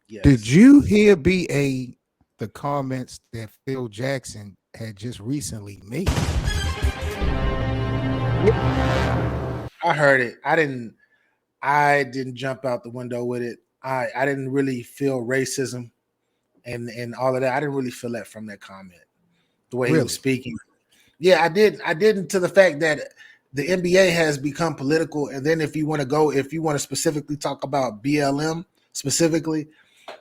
Did Yes. you hear the comments that Phil Jackson had just recently made? Yeah, I heard it. I didn't jump out the window with it. I didn't really feel racism and all of that. I didn't really feel that from that comment. The way he was Really? speaking. Yeah, I did. I didn't to the fact that the NBA has become political. And then if you want to specifically talk about BLM specifically,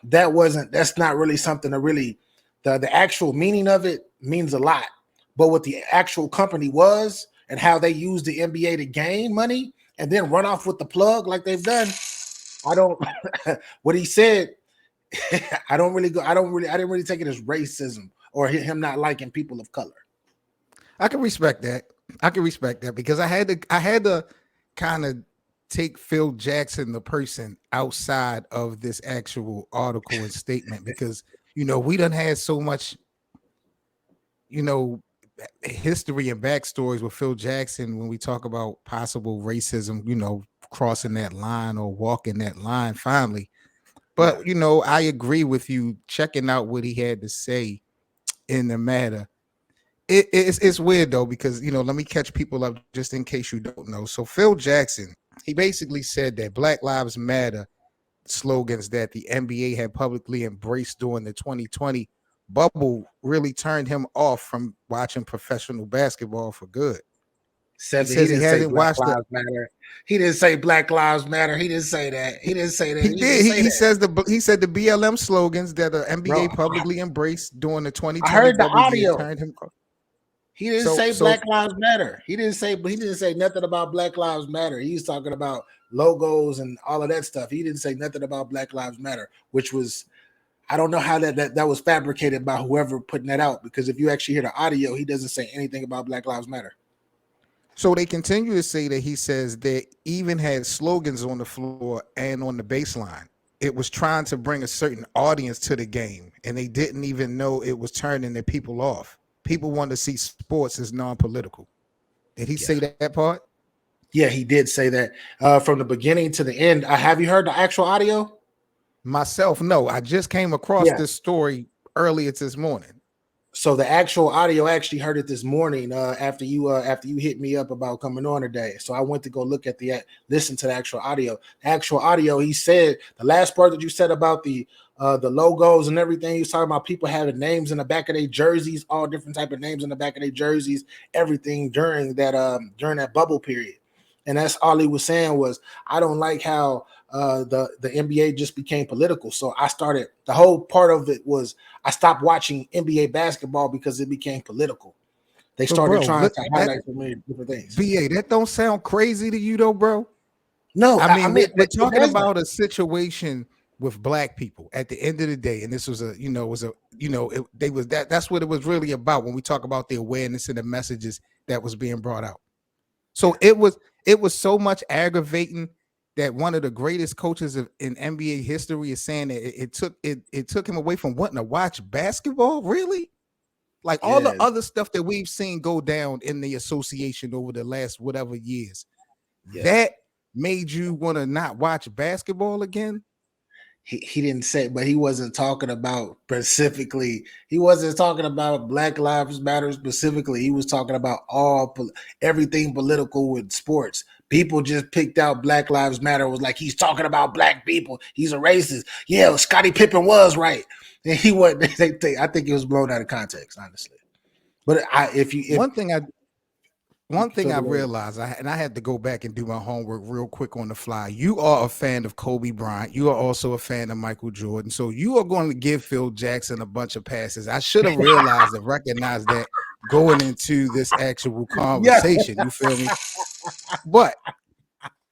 that's not really something to really the actual meaning of it means a lot. But what the actual company was and how they use the NBA to gain money and then run off with the plug like they've done, I don't what he said, I didn't really take it as racism or him not liking people of color. I can respect that. I can respect that because I had to kind of take Phil Jackson, the person, outside of this actual article and statement because we done had so much you know history and backstories with Phil Jackson when we talk about possible racism, crossing that line or walking that line finally. Yeah. But I agree with you checking out what he had to say in the matter. It's weird though because let me catch people up just in case you don't know. So Phil Jackson, he basically said that Black Lives Matter slogans that the NBA had publicly embraced during the 2020 bubble really turned him off from watching professional basketball for good. He Seven. He says he didn't say hasn't Black watched the Lives Matter. He didn't say Black Lives Matter. He didn't say that. He didn't say that. he He didn't did. say He that, says he said the BLM slogans that the NBA bro. publicly embraced during the I 2020 heard the bubble year audio. turned him off. He didn't So say so Black Lives Matter. He didn't say nothing about Black Lives Matter. He's talking about logos and all of that stuff. He didn't say nothing about Black Lives Matter, which was I don't know how that was fabricated by whoever putting that out because if you actually hear the audio, he doesn't say anything about Black Lives Matter. So they continue to say that he says they even had slogans on the floor and on the baseline. It was trying to bring a certain audience to the game, and they didn't even know it was turning the people off. People want to see sports as non-political. Did he say Yeah. that part? Yeah, he did say that from the beginning to the end. Have you heard the actual audio? Myself, no. I just came across Yeah. this story earlier this morning. So the actual audio, I actually heard it this morning after you hit me up about coming on today. So I went to go look at listen to the actual audio. The actual audio, he said the last part that you said about the logos and everything. He was talking about people having names in the back of their jerseys, all different type of names in the back of their jerseys, everything during that bubble period. And that's all he was saying was I don't like how the NBA just became political. So I started the whole part of it was I stopped watching NBA basketball because it became political. They But started bro, trying look, to that highlight so many different things. BA, that don't sound crazy to you though, bro. No, I I mean, mean we're it talking doesn't. about a situation with black people at the end of the day, and this was they was that's what it was really about when we talk about the awareness and the messages that was being brought out. So Yeah. it was so much aggravating that one of the greatest coaches in NBA history is saying that it took him away from wanting to watch basketball. Really, like all the Yes. other stuff that we've seen go down in the association over the last whatever years, Yeah. that made you want to not watch basketball again. He didn't say, but he wasn't talking about specifically. He wasn't talking about Black Lives Matter specifically. He was talking about everything political with sports. People just picked out Black Lives Matter. Was like he's talking about black people. He's a racist. Yeah, Scottie Pippen was right, and he wasn't. I think it was blown out of context, honestly. But I, if you if One thing I one thing so I the realized, and I had to go back and do my homework real quick on the fly. You are a fan of Kobe Bryant. You are also a fan of Michael Jordan. So you are going to give Phil Jackson a bunch of passes. I should have realized and recognized that going into this actual yeah, conversation. You feel me? But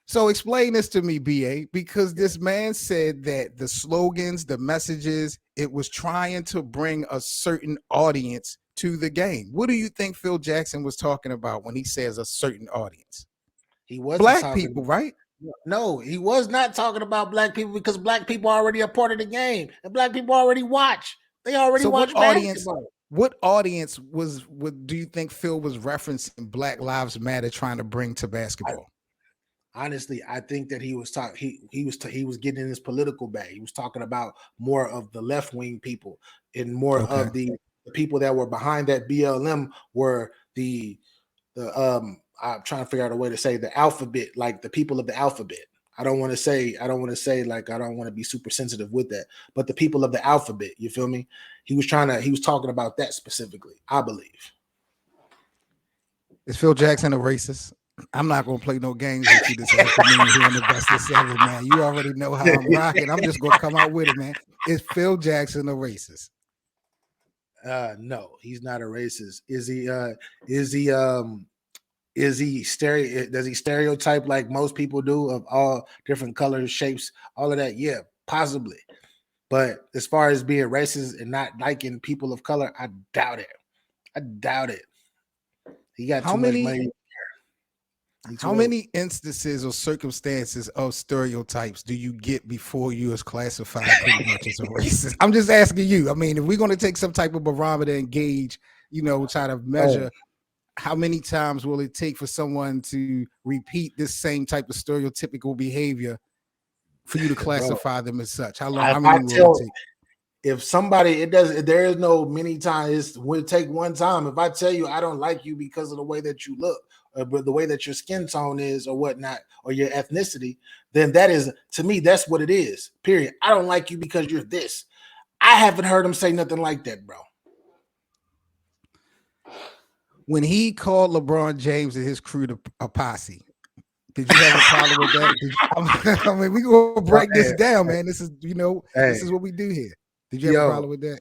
so explain this to me, BA, because this man said that the slogans, the messages, it was trying to bring a certain audience to the game. What do you think Phil Jackson was talking about when he says a certain audience? he wasn't Black talking. people, right? No, he was not talking about black people because black people are already a part of the game, and black people already watch. They already So watch basketball. what audience was what do you think Phil was referencing Black Lives Matter trying to bring to I, basketball? Honestly, I think that he was getting in his political bag. He was talking about more of the left wing people, and more Okay. of the people that were behind that BLM were the I'm trying to figure out a way to say the alphabet, like the people of the alphabet. I don't want to say like, I don't want to be super sensitive with that, but the people of the alphabet, you feel me? He was talking about that specifically, I believe. Is Phil Jackson a racist? I'm not gonna play no games with you this afternoon here in the best of seven, man. You already know how I'm rocking. I'm just gonna come out with it, man. Is Phil Jackson a racist? No, he's not a racist. Is he does he stereotype like most people do of all different colors, shapes, all of that? Yeah, possibly. But as far as being racist and not liking people of color, I doubt it. I doubt it. He got How too much many money. how many instances or circumstances of stereotypes do you get before you is classified pretty much as a racist? I'm just asking you. I mean, if we're gonna take some type of barometer and gauge, try to measure how many times will it take for someone to repeat this same type of stereotypical behavior for you to classify them as such? How many will it take? If somebody, there is no many times. It will take one time. If I tell you I don't like you because of the way that you look, or the way that your skin tone is, or whatnot, or your ethnicity, then that is, to me, that's what it is. Period. I don't like you because you're this. I haven't heard him say nothing like that, bro. When he called LeBron James and his crew a posse, did you have a problem with that? I mean, we gonna break this down, man. This is, this is what we do here. Did you have a problem with that?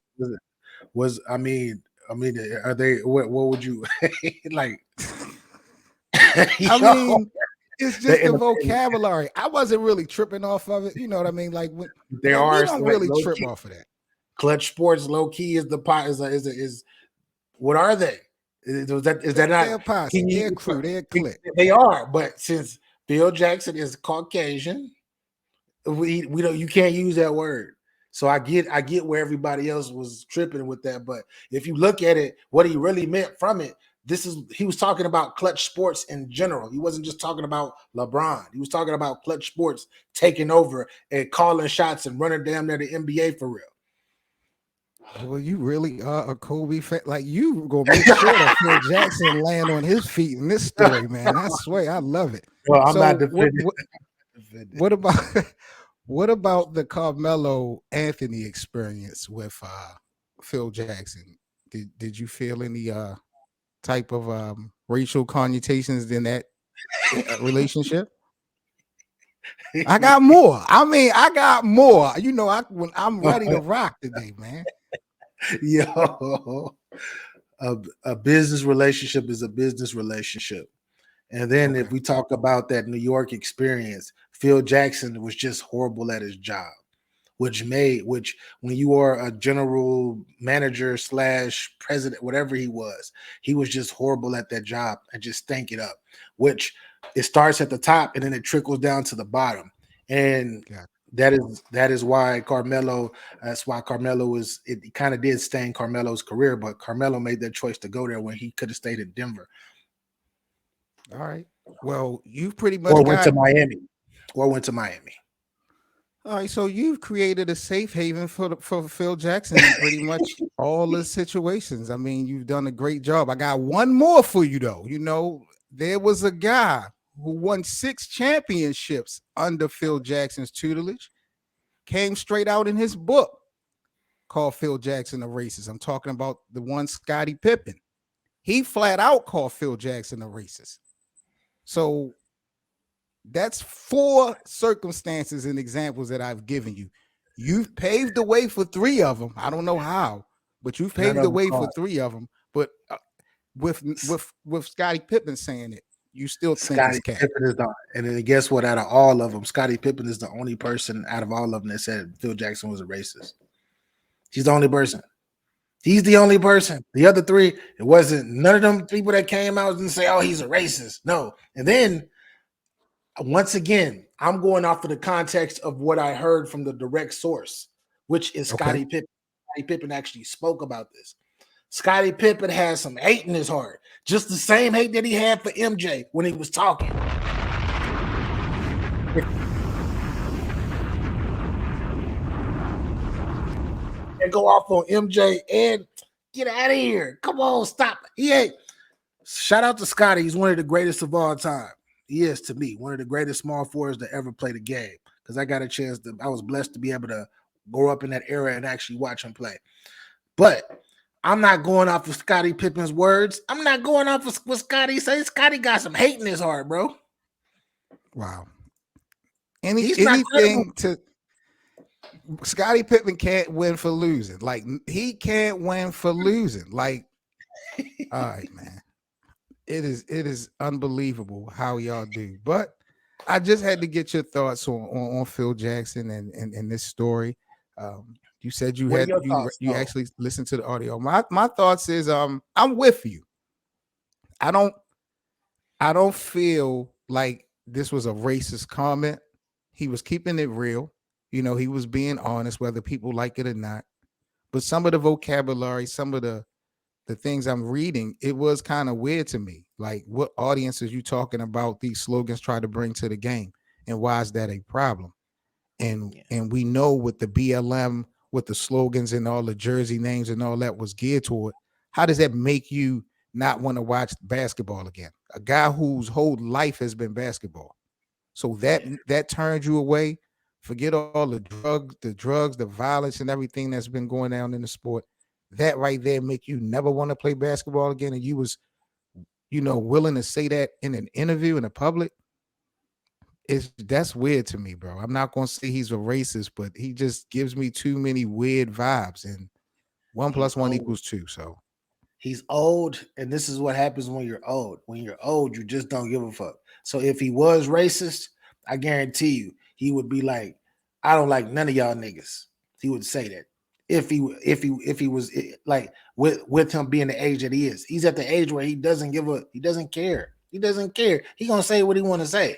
Are they? What would you like? I mean, it's just the vocabulary. I wasn't really tripping off of it. You know what I mean? Like, we don't really trip off of that. Clutch Sports, low key, is the pot. Is what are they? Is that not their posse? Their crew, their clique. They are, but since Phil Jackson is Caucasian, we don't. You can't use that word. So I get where everybody else was tripping with that. But if you look at it, what he really meant from it, he was talking about Clutch Sports in general. He wasn't just talking about LeBron. He was talking about Clutch Sports taking over and calling shots and running damn near the NBA for real. Well, you really are a Kobe fan. Like, you gonna make sure that Phil Jackson land on his feet in this story, man. I swear, I love it. Well, I'm not defending. What about the Carmelo Anthony experience with Phil Jackson? Did you feel any type of racial connotations in that relationship? I got more. I got more. When I'm ready to rock today, man. Yo, a business relationship is a business relationship. And then if we talk about that New York experience, Phil Jackson was just horrible at his job, which when you are a general manager / president, whatever he was just horrible at that job and just stank it up, which it starts at the top and then it trickles down to the bottom. And that is why Carmelo, it kind of did stain Carmelo's career, but Carmelo made that choice to go there when he could have stayed in Denver. All right. Well, you've pretty much went to Miami. All right, so you've created a safe haven for Phil Jackson in pretty much all the situations. I mean, you've done a great job. I got one more for you, though. There was a guy who won 6 championships under Phil Jackson's tutelage, came straight out in his book called Phil Jackson a Racist. I'm talking about the one Scottie Pippen. He flat out called Phil Jackson a racist. So that's 4 circumstances and examples that I've given you. You've paved the way for 3 of them. I don't know how, but you've paved the way for 3 of them. But with Scottie Pippen saying it, you still think Scottie Pippen is not. And then guess what? Out of all of them, Scottie Pippen is the only person out of all of them that said Phil Jackson was a racist. He's the only person. He's the only person. The other 3, it wasn't none of them people that came out and say, "Oh, he's a racist." No. And then once again, I'm going off of the context of what I heard from the direct source, which is Scottie Pippen. Scottie Pippen actually spoke about this. Scottie Pippen has some hate in his heart, just the same hate that he had for MJ when he was talking. and go off on MJ and get out of here. Come on, stop. He ain't. Shout out to Scotty. He's one of the greatest of all time. He is, to me, one of the greatest small forwards to ever play the game. Because I got a chance to, I was blessed to be able to grow up in that era and actually watch him play. But I'm not going off of Scottie Pippen's words. I'm not going off of what Scotty says. Scotty got some hate in his heart, bro. Wow. Anything to Scottie Pippen can't win for losing. Like, he can't win for losing. Like, all right, man. It is unbelievable how y'all do. But I just had to get your thoughts on Phil Jackson and this story. You said you actually listened to the audio. My thoughts is I'm with you. I don't feel like this was a racist comment. He was keeping it real. You know, he was being honest, whether people like it or not. But some of the vocabulary, some of the things I'm reading, it was kind of weird to me. Like, what audiences you talking about these slogans try to bring to the game, and why is that a problem? And we know with the BLM, with the slogans and all the jersey names and all that was geared toward, how does that make you not want to watch basketball again? A guy whose whole life has been basketball. So that turned you away. Forget all the drugs, the violence, and everything that's been going down in the sport. That right there make you never want to play basketball again. And you was, willing to say that in an interview in the public. That's weird to me, bro. I'm not gonna say he's a racist, but he just gives me too many weird vibes. And 1 + 1 = 2. So he's old, and this is what happens when you're old. When you're old, you just don't give a fuck. So if he was racist, I guarantee you, he would be like, I don't like none of y'all niggas. He would say that. If he was like with him being the age that he is. He's at the age where he doesn't care. He doesn't care. He gonna say what he want to say.